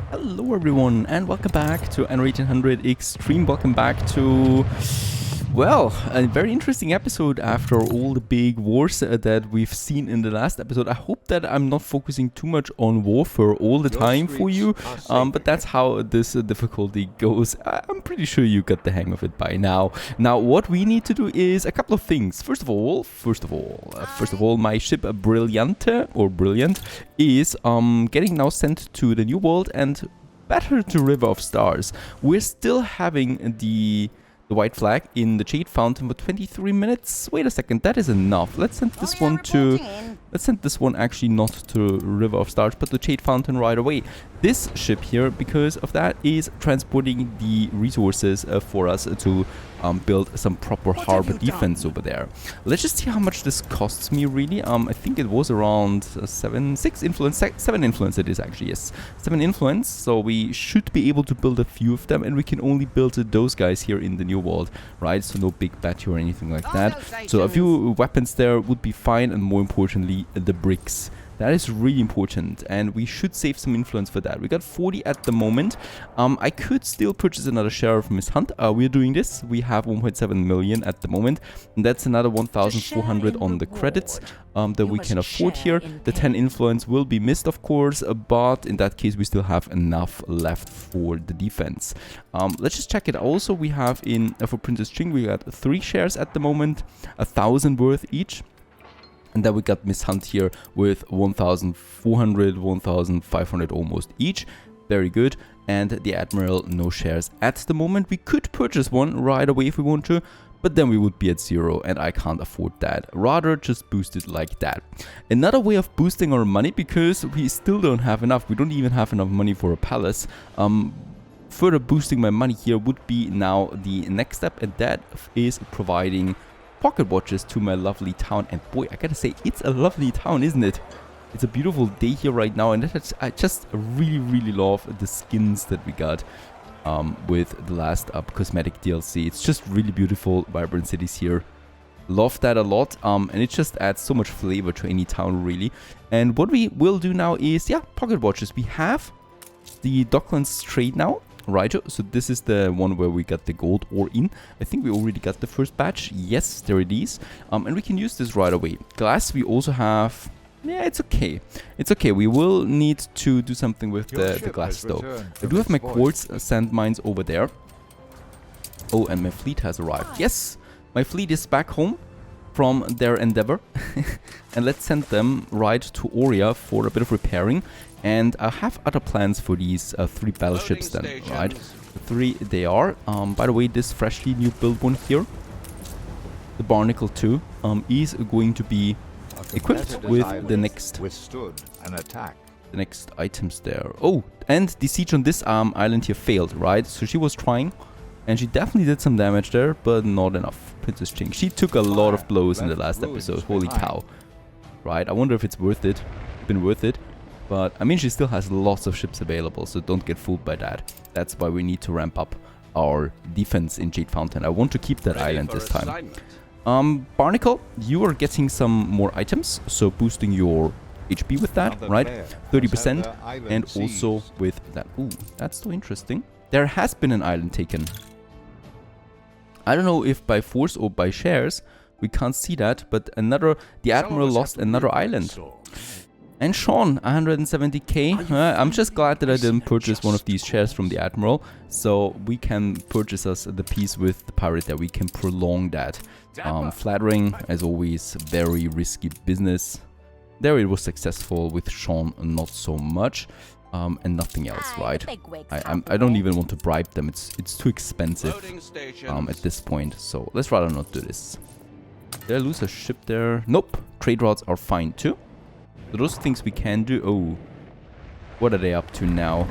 Hello everyone and welcome back to Anno 1800 Extreme. Welcome back to, well, a very interesting episode after all the big wars that we've seen in the last episode. I hope that I'm not focusing too much on warfare all the time for you, but that's how this difficulty goes. I'm pretty sure you got the hang of it by now. Now, what we need to do is a couple of things. First of all, my ship Brillante Brilliant is getting now sent to the New World and better to River of Stars. We're still having the white flag in the Jade Fountain for 23 minutes. Wait a second, that is enough. Let's send this one to... Let's send this one actually not to River of Stars, but to Jade Fountain right away. This ship here, because of that, is transporting the resources for us to build some proper harbor defense over there. Let's just see how much this costs me, really. I think it was around 7 influence it is actually, yes. 7 influence, so we should be able to build a few of them, and we can only build those guys here in the New World, right? So no big battery or anything like that. So a few weapons there would be fine, and more importantly, the bricks. That is really important, and we should save some influence for that. We got 40 at the moment. I could still purchase another share of Miss Hunt. We're doing this. We have 1.7 million at the moment, and that's another 1,400 on the credits that we can afford here. The 10 influence will be missed, of course, but in that case, we still have enough left for the defense. Let's just check it. Also, we have for Princess Ching, we got 3 shares at the moment, 1,000 worth each. And then we got Miss Hunt here with 1,400, 1,500 almost each. Very good. And the Admiral, no shares at the moment. We could purchase one right away if we want to, but then we would be at 0, and I can't afford that. Rather just boost it like that. Another way of boosting our money, because we still don't have enough. We don't even have enough money for a palace. Further boosting my money here would be now the next step, and that is providing pocket watches to my lovely town. And boy, I gotta say, it's a lovely town, isn't it? It's a beautiful day here right now, and I just really love the skins that we got with the last cosmetic DLC. It's just really beautiful, vibrant cities here. Love that a lot, and it just adds so much flavor to any town, really. And what we will do now is, yeah, pocket watches. We have the Docklands trade now. Right, so this is the one where we got the gold ore in. I think we already got the first batch. Yes, there it is. And we can use this right away. Glass, we also have... Yeah, it's okay. It's okay. We will need to do something with the glass, though. I do have my quartz sand mines over there. Oh, and my fleet has arrived. Yes, my fleet is back home from their endeavor. And let's send them right to Aurea for a bit of repairing. And I have other plans for these 3 battleships then, right? The 3 they are. By the way, this freshly new built one here, the Barnacle 2, is going to be equipped with the next items there. Oh, and the siege on this island here failed, right? So she was trying, and she definitely did some damage there, but not enough. Princess Ching, she took a lot of blows in the last episode. Holy cow. Right, I wonder if it's worth it. Been worth it. But, I mean, she still has lots of ships available, so don't get fooled by that. That's why we need to ramp up our defense in Jade Fountain. I want to keep that island this time. Barnacle, you are getting some more items, so boosting your HP with that, right? 30%, and also with that. Ooh, that's so interesting. There has been an island taken. I don't know if by force or by shares, we can't see that, but the Admiral lost another island. And Sean, 170k. I'm just glad that I didn't purchase one of these shares from the Admiral, so we can purchase us the piece with the pirate there. We can prolong that. Flattering, as always, very risky business. There it was successful, with Sean not so much, and nothing else, right? I don't even want to bribe them. It's too expensive at this point, so let's rather not do this. Did I lose a ship there? Nope. Trade routes are fine too. So those things we can do. Oh, what are they up to now?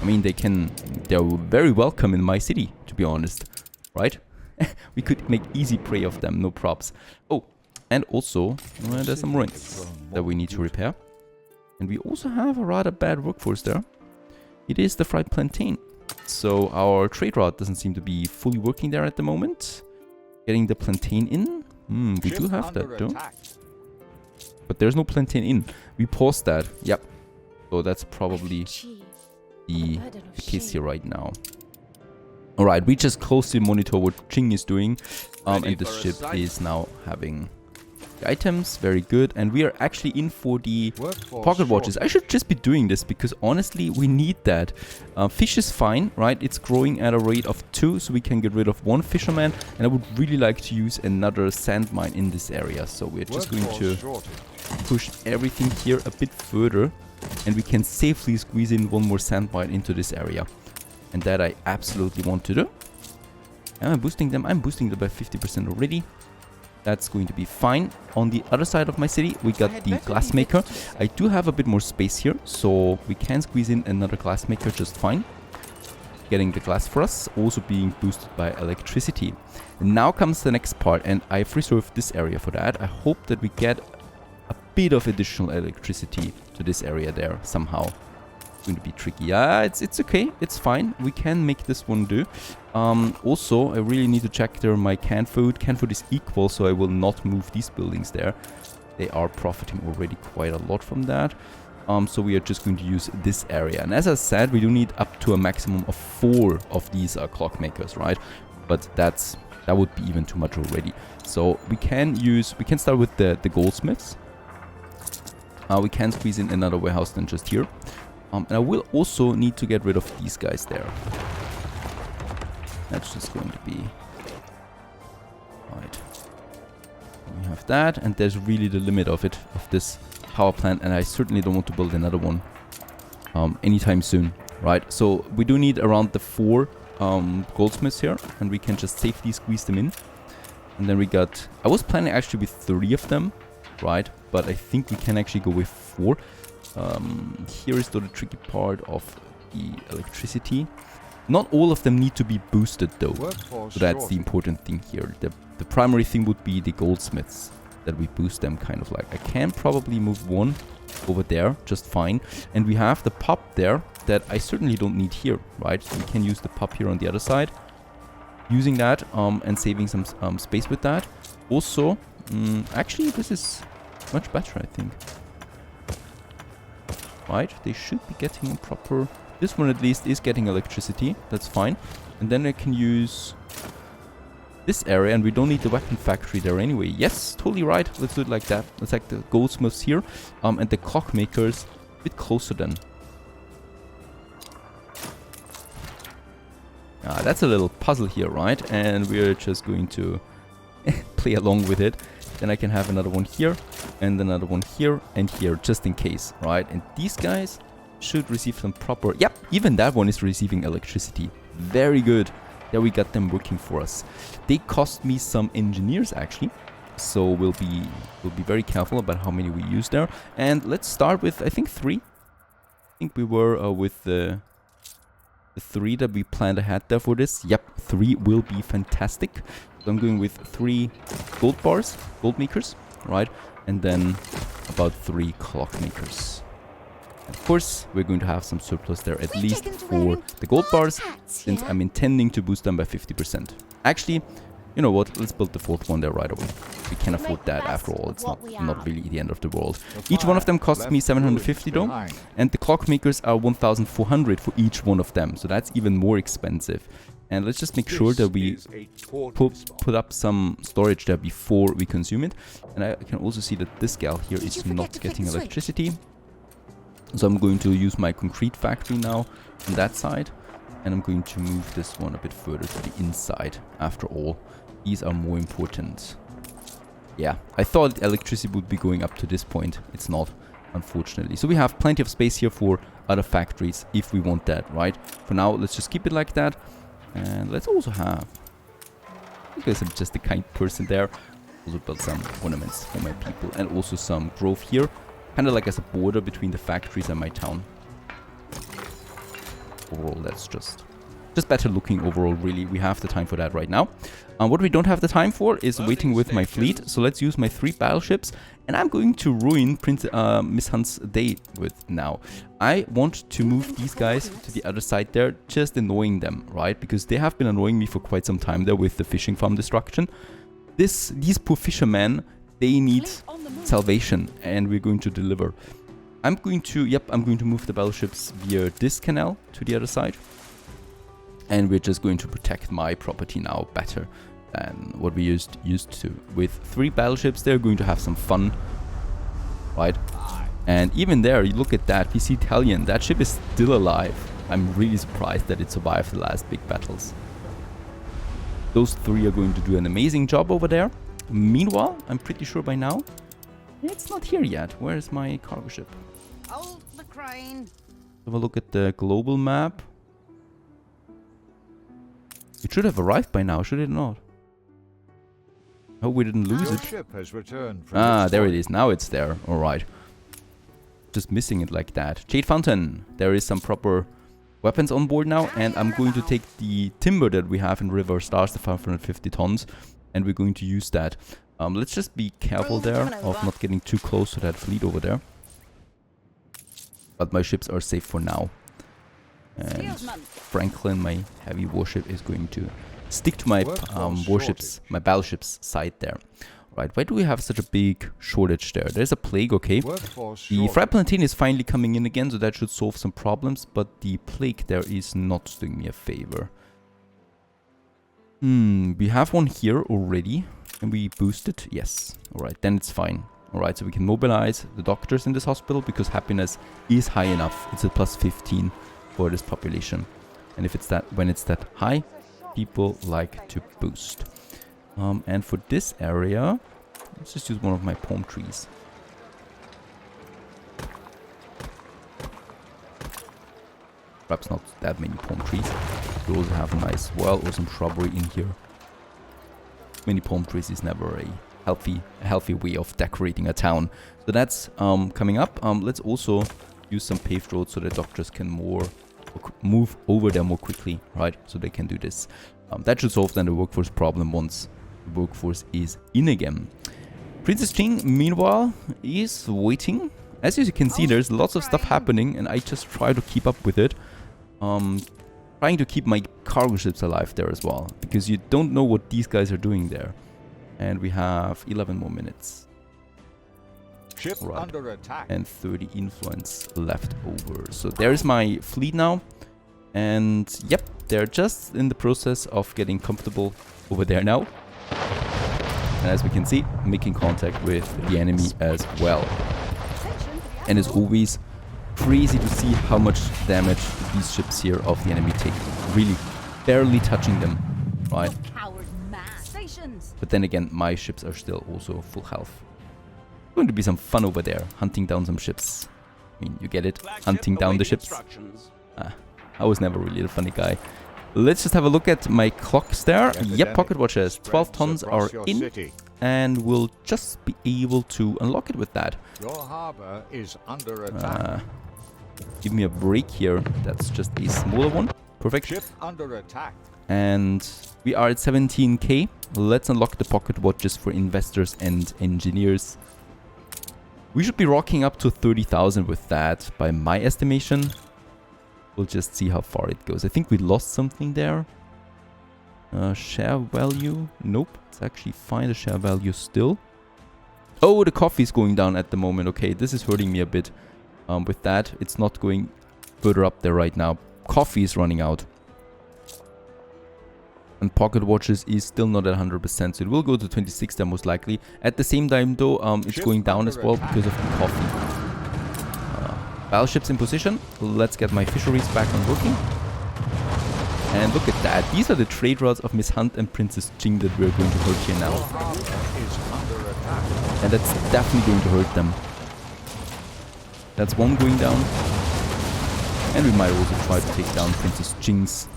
I mean, they're very welcome in my city, to be honest, right? We could make easy prey of them, no props. Oh, and also there's some ruins that we need to repair. And we also have a rather bad workforce there. It is the fried plantain. So our trade route doesn't seem to be fully working there at the moment. Getting the plantain in. We do have that though. But there's no plantain in. We paused that. Yep. So that's probably the case here right now. Alright, we just closely monitor what Ching is doing. And the ship is now having the items. Very good. And we are actually in for the pocket watches. I should just be doing this because honestly, we need that. Fish is fine, right? It's growing at a rate of 2, so we can get rid of 1 fisherman. And I would really like to use another sand mine in this area. So we're just going to push everything here a bit further. And we can safely squeeze in 1 more sand mine into this area. And that I absolutely want to do. Am I boosting them? I'm boosting them by 50% already. That's going to be fine. On the other side of my city, we got the glassmaker. I do have a bit more space here, so we can squeeze in another glassmaker just fine. Getting the glass for us, also being boosted by electricity. And now comes the next part, and I've reserved this area for that. I hope that we get a bit of additional electricity to this area there somehow. Going to be tricky. Yeah, it's okay. It's fine. We can make this one do. Also, I really need to check there my canned food. Canned food is equal, so I will not move these buildings there. They are profiting already quite a lot from that. So we are just going to use this area. And as I said, we do need up to a maximum of 4 of these clockmakers, right? But that would be even too much already. So we can start with the goldsmiths. We can squeeze in another warehouse than just here. And I will also need to get rid of these guys there. That's just going to be... Right. We have that, and there's really the limit of it, of this power plant, and I certainly don't want to build another one anytime soon, right? So we do need around the 4 goldsmiths here, and we can just safely squeeze them in. And then we got... I was planning actually with 3 of them, right? But I think we can actually go with 4. Here is the tricky part of the electricity. Not all of them need to be boosted though, so that's the important thing here. The primary thing would be the goldsmiths, that we boost them kind of like. I can probably move 1 over there just fine, and we have the pub there that I certainly don't need here, right? So we can use the pub here on the other side, using that and saving some space with that. Also, actually this is much better, I think. Right, they should be getting proper... This one at least is getting electricity. That's fine. And then I can use this area, and we don't need the weapon factory there anyway. Yes, totally right. Let's do it like that. Let's like the goldsmiths here. And the clockmakers a bit closer then. That's a little puzzle here, right? And we're just going to play along with it. Then I can have another one here, and another one here, and here, just in case, right? And these guys should receive some proper... Yep, even that one is receiving electricity. Very good. There we got them working for us. They cost me some engineers, actually. So we'll be very careful about how many we use there. And let's start with, I think, 3. I think we were with the 3 that we planned ahead there for this. Yep, 3 will be fantastic. So I'm going with 3 gold bars, gold makers, right? And then about 3 clock makers. Of course, we're going to have some surplus there, at least for the gold bars, since I'm intending to boost them by 50%. Actually, you know what? Let's build the 4th one there right away. We can afford that after all. It's not really the end of the world. Each one of them costs me 750 though, and the clock makers are 1,400 for each one of them. So that's even more expensive. And let's just make sure that we put up some storage there before we consume it. And I can also see that this gal here is not getting electricity. So I'm going to use my concrete factory now on that side. And I'm going to move this one a bit further to the inside. After all, these are more important. Yeah, I thought electricity would be going up to this point. It's not, unfortunately. So we have plenty of space here for other factories if we want that, right? For now, let's just keep it like that. And let's also have, because I'm just a kind person there, also build some ornaments for my people, and also some grove here, kind of like as a border between the factories and my town. Overall, that's just better looking overall, really. We have the time for that right now. What we don't have the time for is waiting with my fleet, so let's use my 3 battleships, and I'm going to ruin Miss Hunt's day with now. I want to move these guys to the other side there, just annoying them, right? Because they have been annoying me for quite some time there with the fishing farm destruction. These poor fishermen, they need salvation, and we're going to deliver. I'm going to move the battleships via this canal to the other side. And we're just going to protect my property now better than what we used to. With 3 battleships, they're going to have some fun, right? And even there, you look at that, we see Italian. That ship is still alive. I'm really surprised that it survived the last big battles. Those 3 are going to do an amazing job over there. Meanwhile, I'm pretty sure by now, it's not here yet. Where is my cargo ship? Hold the crane. Have a look at the global map. It should have arrived by now, should it not? Hope we didn't lose it. Ship has returned from There it is. Now it's there. Alright. Just missing it like that. Jade Fountain. There is some proper weapons on board now. And I'm going to take the timber that we have in River Stars, the 550 tons. And we're going to use that. Let's just be careful there of not getting too close to that fleet over there. But my ships are safe for now. And Franklin, my heavy warship, is going to stick to my warships, my battleships side there. Right, why do we have such a big shortage there? There's a plague, okay. The Fried Plantain is finally coming in again, so that should solve some problems. But the plague there is not doing me a favor. We have one here already. Can we boost it? Yes. Alright, then it's fine. Alright, so we can mobilize the doctors in this hospital because happiness is high enough. It's a plus 15 for this population. And if it's that, when it's that high, people like to boost. And for this area, let's just use one of my palm trees. Perhaps not that many palm trees. We also have a nice well or some shrubbery in here. Many palm trees is never a healthy way of decorating a town. So that's coming up. Let's also use some paved roads so the doctors can move over there more quickly, right? So they can do this. That should solve then the workforce problem once the workforce is in again. Princess Jing, meanwhile, is waiting. As you can see, there's lots of stuff happening, and I just try to keep up with it. Trying to keep my cargo ships alive there as well, because you don't know what these guys are doing there. And we have 11 more minutes. Ship under attack. And 30 influence left over. So there's my fleet now. And yep, they're just in the process of getting comfortable over there now. And as we can see, making contact with the enemy as well. And it's always crazy to see how much damage these ships here of the enemy take. Really barely touching them, right? But then again, my ships are still also full health. Going to be some fun over there, hunting down some ships. I mean, you get it? Hunting down the ships. I was never really a funny guy. Let's just have a look at my clocks there. Yep, pocket watches. 12 tons are in. And we'll just be able to unlock it with that. Your harbor is under attack. Give me a break here. That's just a smaller one. Perfect. Ship under attack. And we are at 17k. Let's unlock the pocket watches for investors and engineers. We should be rocking up to 30,000 with that by my estimation. We'll just see how far it goes. I think we lost something there. Share value. Nope. It's actually fine. The share value still. Oh, the coffee is going down at the moment. Okay, this is hurting me a bit. With that, it's not going further up there right now. Coffee is running out. And pocket watches is still not at 100%. So it will go to 26 there most likely. At the same time though, it's going down as well because of the coffee. Battleships in position. Let's get my fisheries back on working. And look at that. These are the trade routes of Miss Hunt and Princess Jing that we're going to hurt here now. And that's definitely going to hurt them. That's one going down. And we might also try to take down Princess Jing's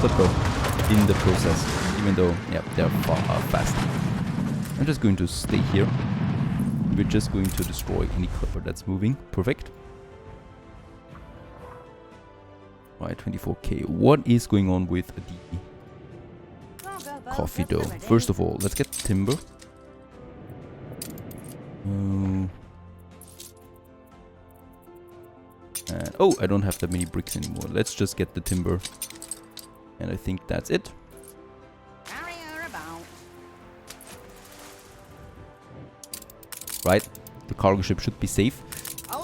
clipper in the process. Even though, yeah, they're fast. I'm just going to stay here. We're just going to destroy any clipper that's moving. Perfect. Right, 24k. What is going on with the coffee dough? First of all, let's get timber. And, oh, I don't have that many bricks anymore. Let's just get the timber. And I think that's it. right? The cargo ship should be safe.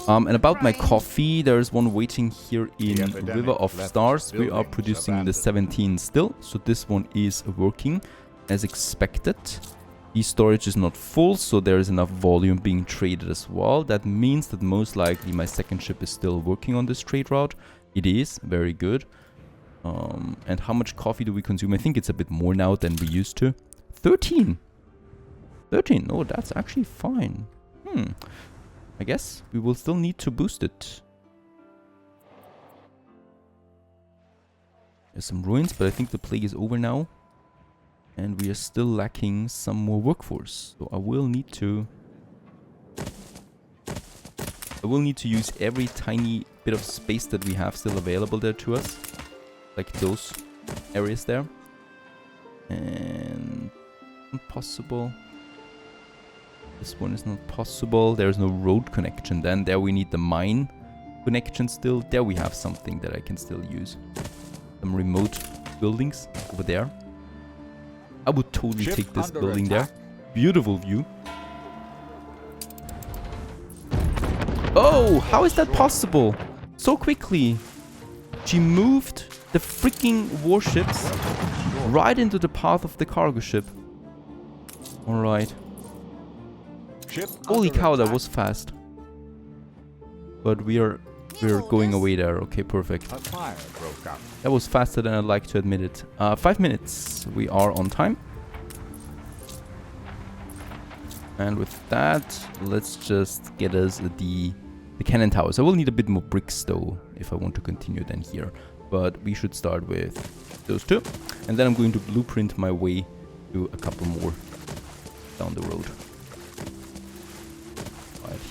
And about my coffee, there's one waiting here in River of Stars. We are producing the 17 still, so this one is working as expected. The storage is not full, so there is enough volume being traded as well. That means that most likely my second ship is still working on this trade route. It is, very good. And how much coffee do we consume? I think it's a bit more now than we used to. 13! 13, oh, that's actually fine. I guess we will still need to boost it. There's some ruins, but I think the plague is over now. And we are still lacking some more workforce. So I will need to use every tiny bit of space that we have still available there to us. Like those areas there. And impossible. This one is not possible. There's no road connection then. There we need the mine connection still. There we have something that I can still use. Some remote buildings over there. I would totally take this building there. Beautiful view. Oh, how is that possible? So quickly. She moved the freaking warships right into the path of the cargo ship. Alright. Holy cow, that was fast. But we're going away there. Okay, perfect. That was faster than I'd like to admit it. 5 minutes. We are on time. And with that, let's just get us the cannon towers. I will need a bit more bricks though, if I want to continue then here. But we should start with those two. And then I'm going to blueprint my way to a couple more down the road.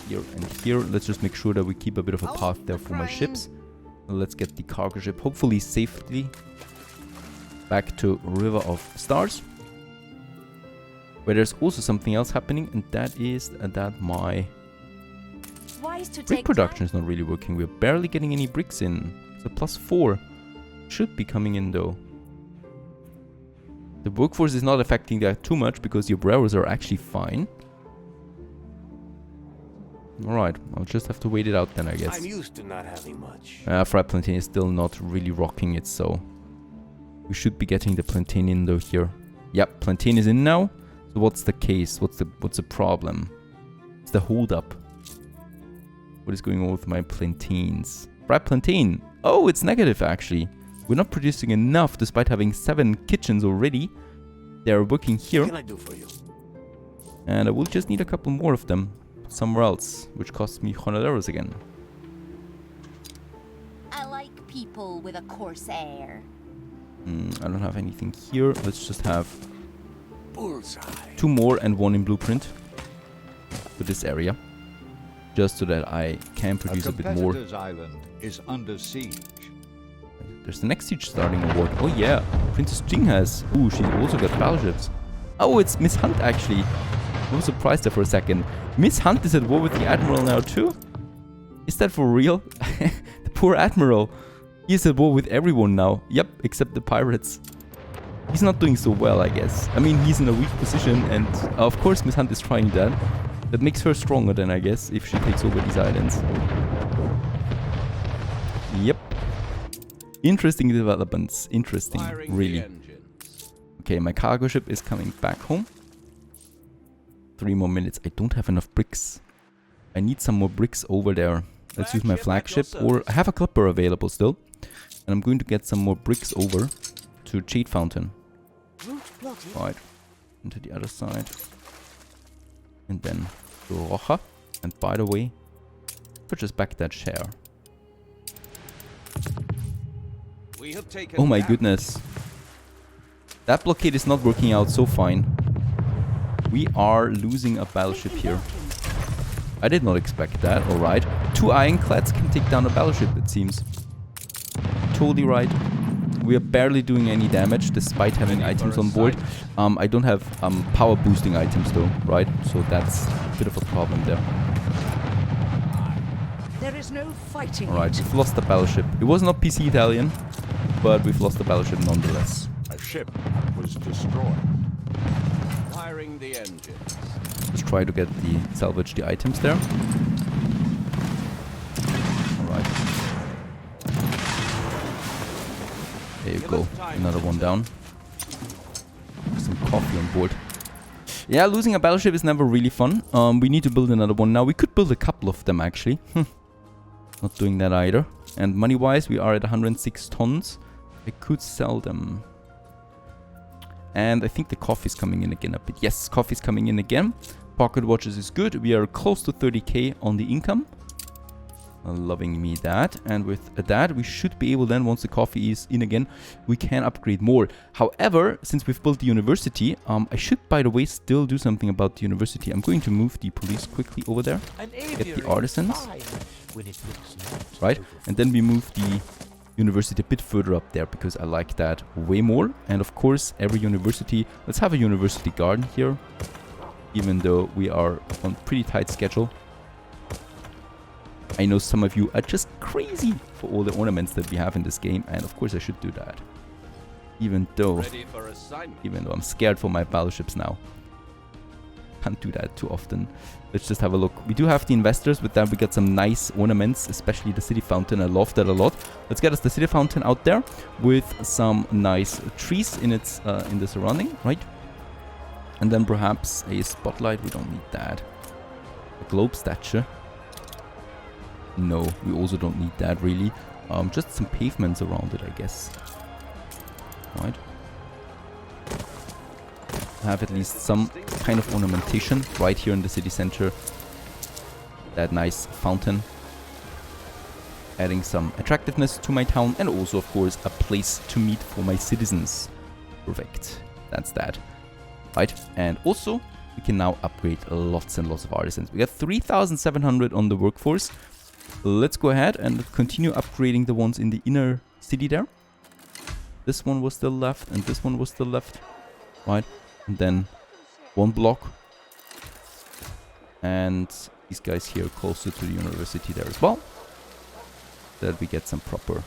Here and here. Let's just make sure that we keep a bit of a path there for my ships. Let's get the cargo ship hopefully safely back to River of Stars, where there's also something else happening, and that is that my brick production is not really working. We're barely getting any bricks in. It's a +4. Should be coming in though. The workforce is not affecting that too much because your brewers are actually fine. Alright, I'll just have to wait it out then, I guess. I'm used to not having much. Fried plantain is still not really rocking it, so we should be getting the plantain in though here. Yep, plantain is in now. So what's the case? What's the problem? It's the hold up. What is going on with my plantains? Fried plantain. Oh, it's negative actually. We're not producing enough despite having 7 kitchens already. They're working here. What can I do for you? And I will just need a couple more of them somewhere else, which costs me 100 euros again. I like people with a coarse air. I don't have anything here. Let's just have Bullseye. 2 more and 1 in blueprint for this area, just so that I can produce a bit more. Island is under siege. There's the next siege starting award. Oh yeah, Princess Jing has. Ooh, she also got battleships. Oh, it's Miss Hunt actually. I was surprised there for a second. Miss Hunt is at war with the Admiral now too? Is that for real? The poor Admiral. He's at war with everyone now. Yep, except the pirates. He's not doing so well, I guess. I mean, he's in a weak position, and of course Miss Hunt is trying that. That makes her stronger then, I guess, if she takes over these islands. Yep. Interesting developments. Interesting, really. Okay, my cargo ship is coming back home. 3 more minutes. I don't have enough bricks. I need some more bricks over there. Let's use my flagship, or I have a clipper available still. And I'm going to get some more bricks over to Jade Fountain. Right. And to the other side. And then to Rocha. And by the way, purchase back that share. Oh my goodness. That blockade is not working out so fine. We are losing a battleship here. I did not expect that, alright. 2 ironclads can take down a battleship, it seems. Totally right. We are barely doing any damage despite having items on board. I don't have power boosting items though, right? So that's a bit of a problem there. There is no fighting. Alright, we've lost the battleship. It was not PC Italian, but we've lost the battleship nonetheless. A ship was destroyed. Firing the engines. Let's try to get salvage the items there. Alright. There you go. Another one down. Some coffee on board. Yeah, losing a battleship is never really fun. We need to build another one now. We could build a couple of them actually. Not doing that either. And money-wise, we are at 106 tons. I could sell them. And I think the coffee's coming in again a bit. Yes, coffee's coming in again. Pocket watches is good. We are close to 30k on the income. Loving me that. And with that, we should be able then, once the coffee is in again, we can upgrade more. However, since we've built the university, I should, by the way, still do something about the university. I'm going to move the police quickly over there. Get the artisans. Right? And then we move the university a bit further up there, because I like that way more. And of course, every university, let's have a university garden here, even though we are on pretty tight schedule. I know some of you are just crazy for all the ornaments that we have in this game, and of course I should do that. Even though I'm scared for my battleships now. Can't do that too often. Let's just have a look. We do have the investors. With that we got some nice ornaments, especially the city fountain. I love that a lot. Let's get us the city fountain out there with some nice trees in its in the surrounding, right? And then perhaps a spotlight. We don't need that. A globe statue. No, we also don't need that really. Just some pavements around it, I guess. Right. Have at least some kind of ornamentation right here in the city center. That nice fountain. Adding some attractiveness to my town, and also, of course, a place to meet for my citizens. Perfect. That's that. Right. And also, we can now upgrade lots and lots of artisans. We got 3,700 on the workforce. Let's go ahead and continue upgrading the ones in the inner city there. This one was still left, and this one was still left. Right. And then one block. And these guys here closer to the university there as well. That we get some proper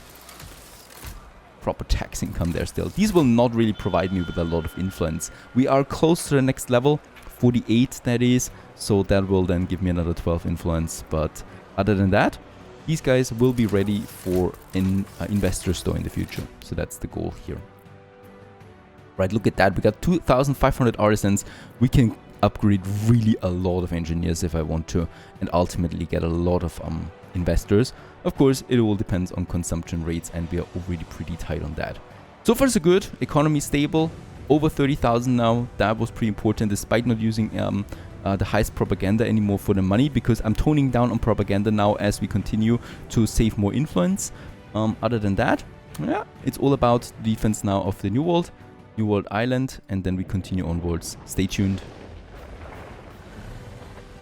tax income there still. These will not really provide me with a lot of influence. We are close to the next level, 48 that is. So that will then give me another 12 influence. But other than that, these guys will be ready for an investor store in the future. So that's the goal here. Right, look at that. We got 2,500 artisans. We can upgrade really a lot of engineers if I want to, and ultimately get a lot of investors. Of course, it all depends on consumption rates, and we are already pretty tight on that. So far so good. Economy stable. Over 30,000 now. That was pretty important, despite not using the highest propaganda anymore for the money, because I'm toning down on propaganda now as we continue to save more influence. Other than that, yeah, it's all about defense now of the New World Island, and then we continue onwards. Stay tuned.